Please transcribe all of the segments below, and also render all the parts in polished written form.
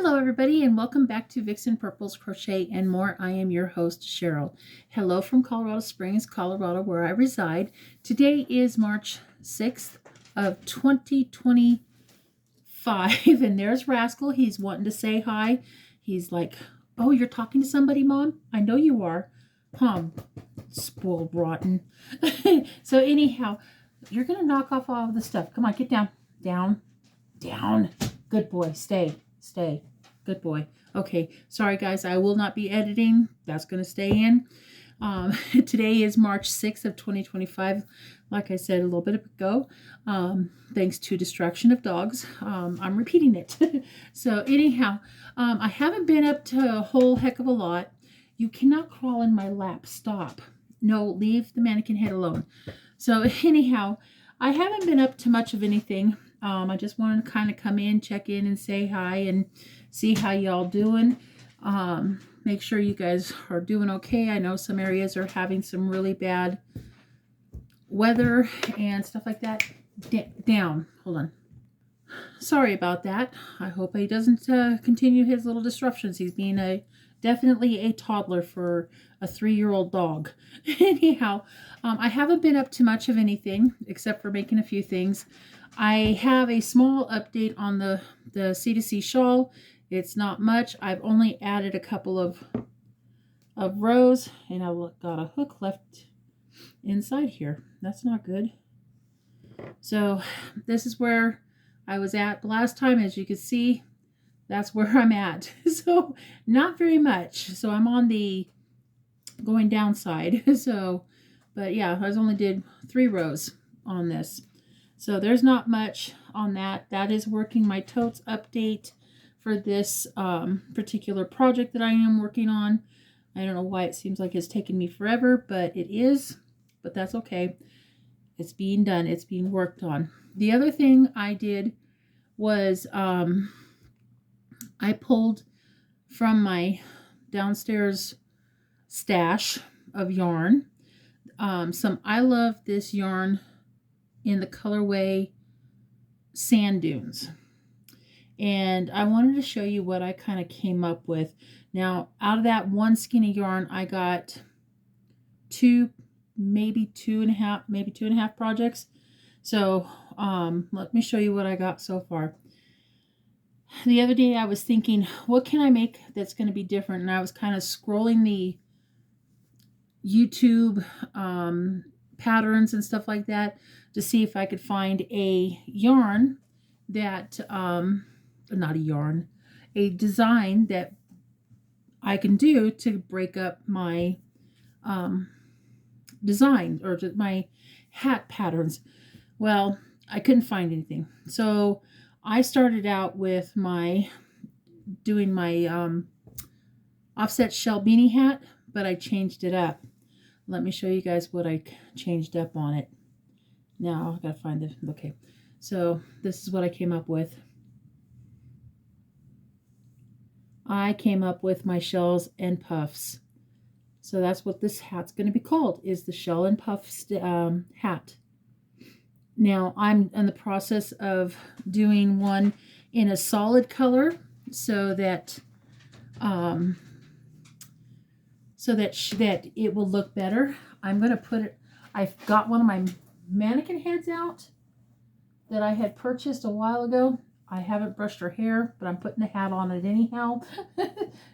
Hello everybody and welcome back to Vixen Purple's Crochet and More. I am your host Cheryl. Hello from Colorado Springs, Colorado, where I reside. Today is March 6th of 2025 and there's Rascal. He's wanting to say hi. He's like, oh, you're talking to somebody, Mom? I know you are. Spoiled rotten. So anyhow, you're going to knock off all of the stuff. Come on, get down. Down. Good boy. Stay. Good boy. Okay. Sorry, guys. I will not be editing. That's going to stay in. Today is March 6th of 2025. Like I said a little bit ago, thanks to distraction of dogs, I'm repeating it. So anyhow, I haven't been up to a whole heck of a lot. You cannot crawl in my lap. Stop. No, leave the mannequin head alone. So anyhow, I haven't been up to much of anything. I just wanted to kind of come in, check in, and say hi and see how y'all doing. Make sure you guys are doing okay. I know some areas are having some really bad weather and stuff like that. Down. Hold on. Sorry about that. I hope he doesn't continue his little disruptions. He's being definitely a toddler for a 3-year-old dog. Anyhow, I haven't been up to much of anything except for making a few things. I have a small update on the C2C shawl. It's not much. I've only added a couple of rows, and I've got a hook left inside here. That's not good. So this is where I was at last time. As you can see, that's where I'm at. So not very much. So I'm on the going down side. So, but yeah, I only did 3 rows on this. So there's not much on that. That is working my totes update for this particular project that I am working on. I don't know why it seems like it's taken me forever, but it is. But that's okay. It's being done. It's being worked on. The other thing I did was I pulled from my downstairs stash of yarn some I Love This yarn in the colorway Sand Dunes. And I wanted to show you what I kind of came up with. Now, out of that one skinny yarn, I got 2, maybe 2.5 projects. So let me show you what I got so far. The other day I was thinking, what can I make that's going to be different? And I was kind of scrolling the YouTube patterns and stuff like that to see if I could find a yarn that, not a yarn, a design that I can do to break up my design or my hat patterns. Well, I couldn't find anything. So I started out with doing my offset shell beanie hat, but I changed it up. Let me show you guys what I changed up on it. Now I gotta find it. Okay, so this is what I came up with. I came up with my shells and puffs. So that's what this hat's going to be called, is the shell and puffs hat. Now I'm in the process of doing one in a solid color so that it will look better. I'm going to put it, I've got one of my mannequin heads out that I had purchased a while ago. I haven't brushed her hair, but I'm putting the hat on it anyhow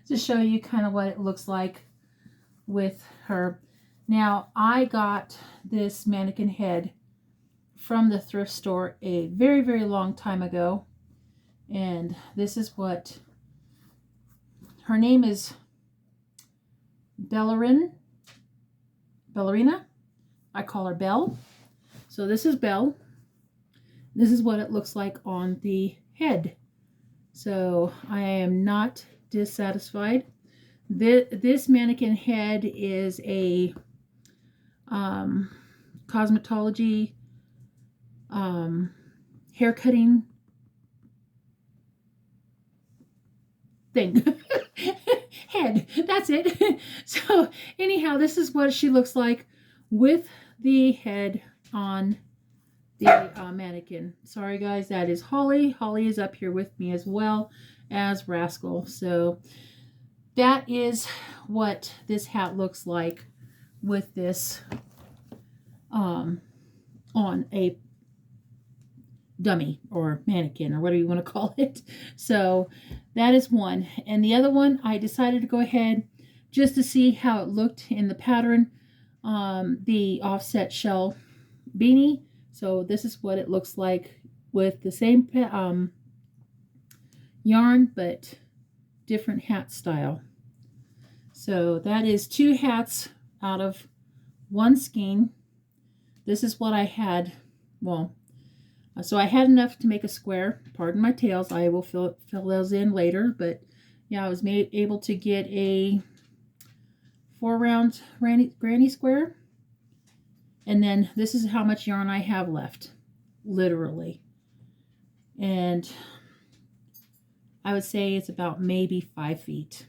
to show you kind of what it looks like with her. Now, I got this mannequin head from the thrift store a very, very long time ago. And this is what her name is. Ballerina. I call her Belle. So this is Belle. This is what it looks like on the head. So I am not dissatisfied. This mannequin head is a cosmetology hair cutting thing. Head. That's it. So anyhow, this is what she looks like with the head on the mannequin. Sorry guys, that is Holly. Holly is up here with me as well. as Rascal. So that is what this hat looks like with this on a dummy or mannequin or whatever you want to call it. So that is one. And the other one, I decided to go ahead just to see how it looked in the pattern, the offset shell beanie. So this is what it looks like with the same yarn, but different hat style. So that is 2 hats out of 1 skein. This is what I had. Well, so I had enough to make a square. Pardon my tails. I will fill those in later. But yeah, I was able to get a 4-round granny square. And then this is how much yarn I have left. Literally. And I would say it's about maybe 5 feet.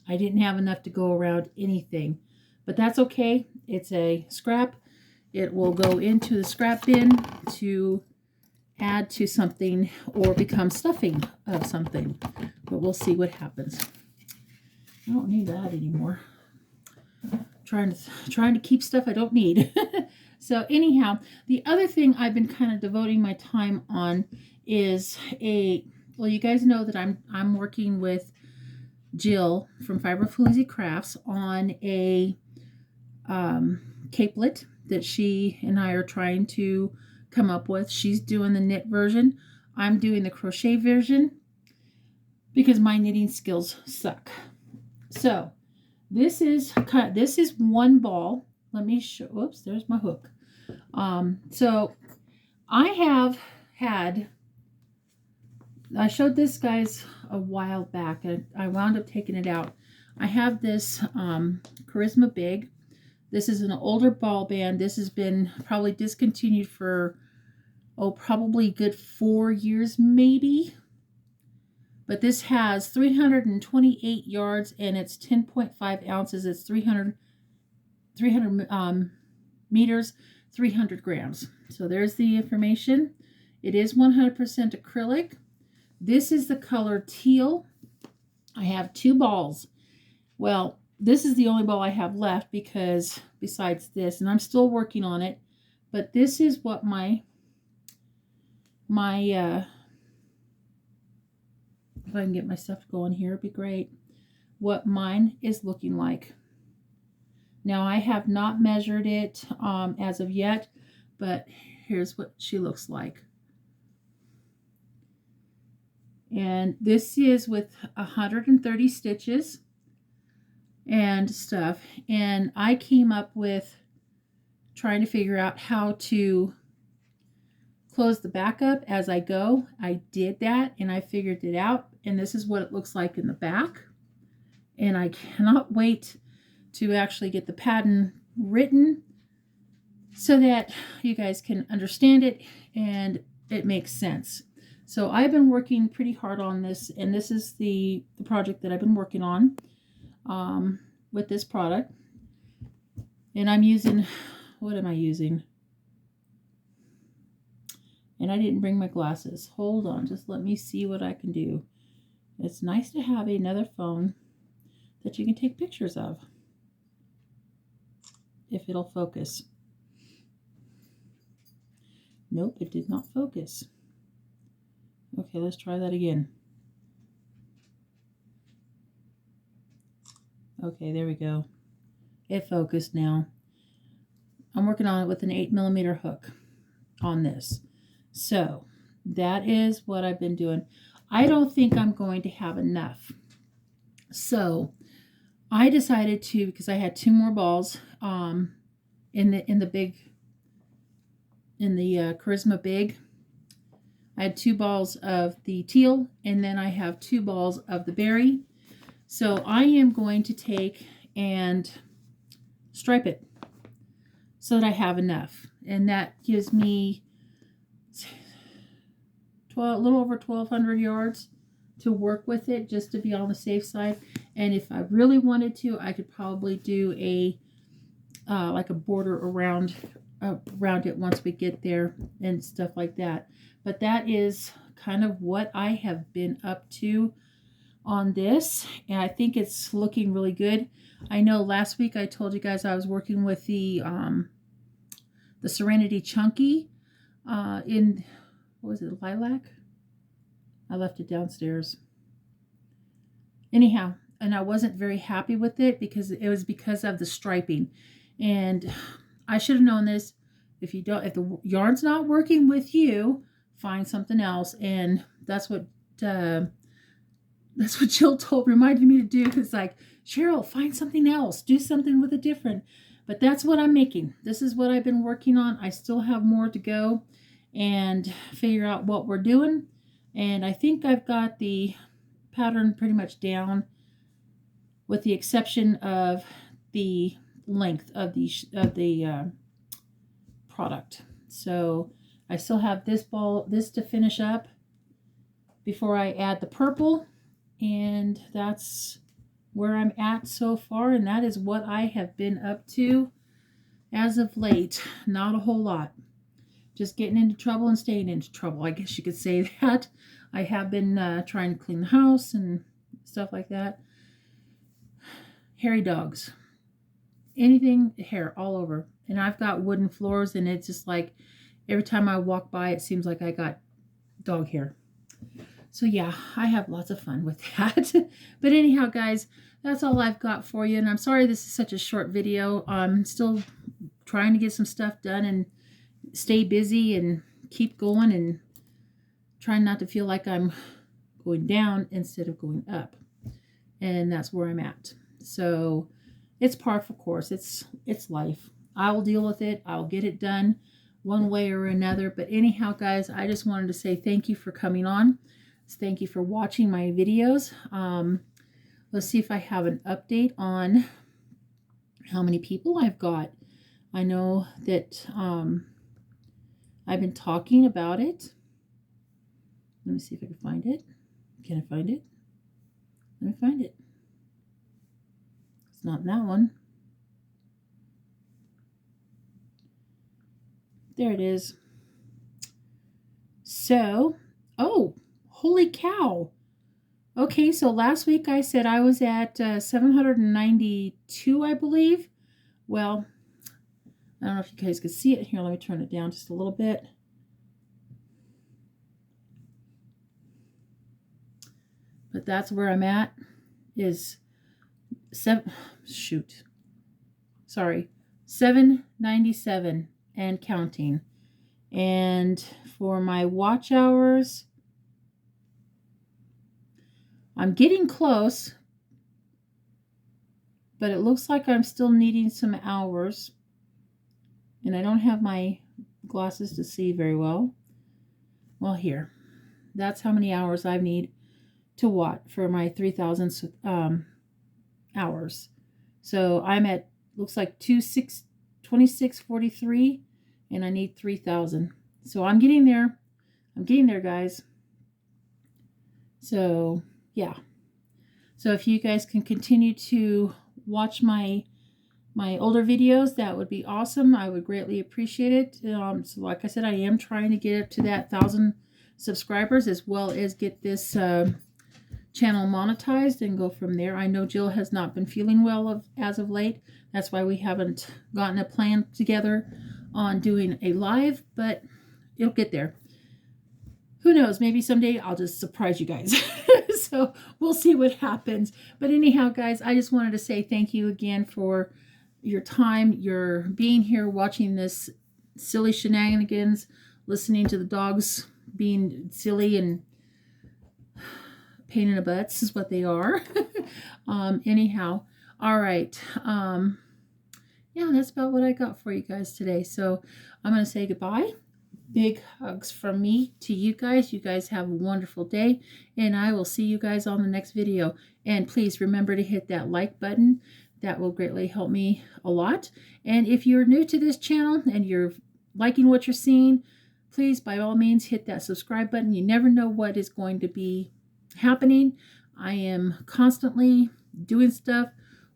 I didn't have enough to go around anything. But that's okay. It's a scrap. It will go into the scrap bin to add to something or become stuffing of something. But we'll see what happens. I don't need that anymore. Trying to keep stuff I don't need. So anyhow, the other thing I've been kind of devoting my time on is well, you guys know that I'm working with Jill from Fiberfluency Crafts on a capelet that she and I are trying to come up with. She's doing the knit version. I'm doing the crochet version because my knitting skills suck. So this is one ball. Let me show. Whoops, there's my hook. So I showed this guys a while back, and I wound up taking it out. I have this Charisma Big. This is an older ball band. This has been probably discontinued for, probably a good 4 years maybe. But this has 328 yards and it's 10.5 ounces. It's 300 meters, 300 grams. So there's the information. It is 100% acrylic. This is the color teal. I have 2 balls. Well, this is the only ball I have left because besides this, and I'm still working on it, but this is what my if I can get my stuff going here, it'd be great. What mine is looking like. Now, I have not measured it as of yet, but here's what she looks like. And this is with 130 stitches and stuff. And I came up with trying to figure out how to close the back up as I go. I did that and I figured it out. And this is what it looks like in the back. And I cannot wait to actually get the pattern written so that you guys can understand it and it makes sense. So I've been working pretty hard on this, and this is the project that I've been working on with this product. And I'm using, what am I using? And I didn't bring my glasses. Hold on, just let me see what I can do. It's nice to have another phone that you can take pictures of, if it'll focus. Nope, it did not focus. Okay, let's try that again. Okay, there we go. It focused now. I'm working on it with an 8mm hook on this. So that is what I've been doing. I don't think I'm going to have enough. So I decided to, because I had 2 more balls in the Charisma Big. I had 2 balls of the teal, and then I have 2 balls of the berry. So I am going to take and stripe it so that I have enough. And that gives me a little over 1,200 yards to work with it, just to be on the safe side. And if I really wanted to, I could probably do a like a border around it once we get there and stuff like that. But that is kind of what I have been up to on this, and I think it's looking really good. I know last week I told you guys I was working with the Serenity Chunky in, what was it, lilac? I left it downstairs. Anyhow, and I wasn't very happy with it because it was because of the striping. And I should have known this. If the yarn's not working with you, find something else. And that's what Jill reminded me to do. It's like, Cheryl, find something else. Do something with it different. But that's what I'm making. This is what I've been working on. I still have more to go and figure out what we're doing. And I think I've got the pattern pretty much down, with the exception of the length of the product. So I still have this to finish up before I add the purple, and that's where I'm at so far, and that is what I have been up to as of late. Not a whole lot. Just getting into trouble and staying into trouble, I guess you could say that. I have been trying to clean the house and stuff like that. Hairy dogs. Anything, hair all over. And I've got wooden floors, and it's just like every time I walk by, it seems like I got dog hair. So yeah, I have lots of fun with that. But anyhow, guys, that's all I've got for you. And I'm sorry this is such a short video. I'm still trying to get some stuff done and stay busy and keep going and trying not to feel like I'm going down instead of going up. And that's where I'm at. So it's par for course. It's life. I will deal with it. I'll get it done one way or another. But anyhow, guys, I just wanted to say thank you for coming on. Thank you for watching my videos. Let's see if I have an update on how many people I've got. I know that I've been talking about it. Let me see if I can find it. Can I find it? Let me find it. It's not in that one. There it is. So, oh, holy cow. Okay, so last week I said I was at 792, I believe. Well, I don't know if you guys can see it. Here, let me turn it down just a little bit. But that's where I'm at, is 797 and counting. And for my watch hours, I'm getting close, but it looks like I'm still needing some hours. And I don't have my glasses to see very well. Well, here. That's how many hours I need to watt for my 3,000 hours. So I'm at, looks like 2643, and I need 3,000. So I'm getting there. I'm getting there, guys. So yeah. So if you guys can continue to watch my older videos, that would be awesome. I would greatly appreciate it. So like I said, I am trying to get up to that 1,000 subscribers, as well as get this channel monetized and go from there. I know Jill has not been feeling well as of late. That's why we haven't gotten a plan together on doing a live, but it'll get there. Who knows? Maybe someday I'll just surprise you guys. So we'll see what happens. But anyhow, guys, I just wanted to say thank you again for your time, your being here, watching this silly shenanigans, listening to the dogs being silly and pain in the butts is what they are. Anyhow, all right. Yeah, that's about what I got for you guys today. So I'm going to say goodbye. Big hugs from me to you guys. You guys have a wonderful day, and I will see you guys on the next video. And please remember to hit that like button. That will greatly help me a lot. And if you're new to this channel and you're liking what you're seeing, please, by all means, hit that subscribe button. You never know what is going to be happening. I am constantly doing stuff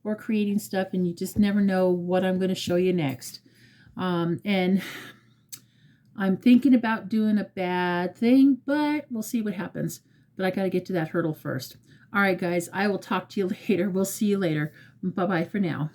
or creating stuff, and you just never know what I'm going to show you next. And I'm thinking about doing a bad thing, but we'll see what happens. But I got to get to that hurdle first. All right, guys, I will talk to you later. We'll see you later. Bye-bye for now.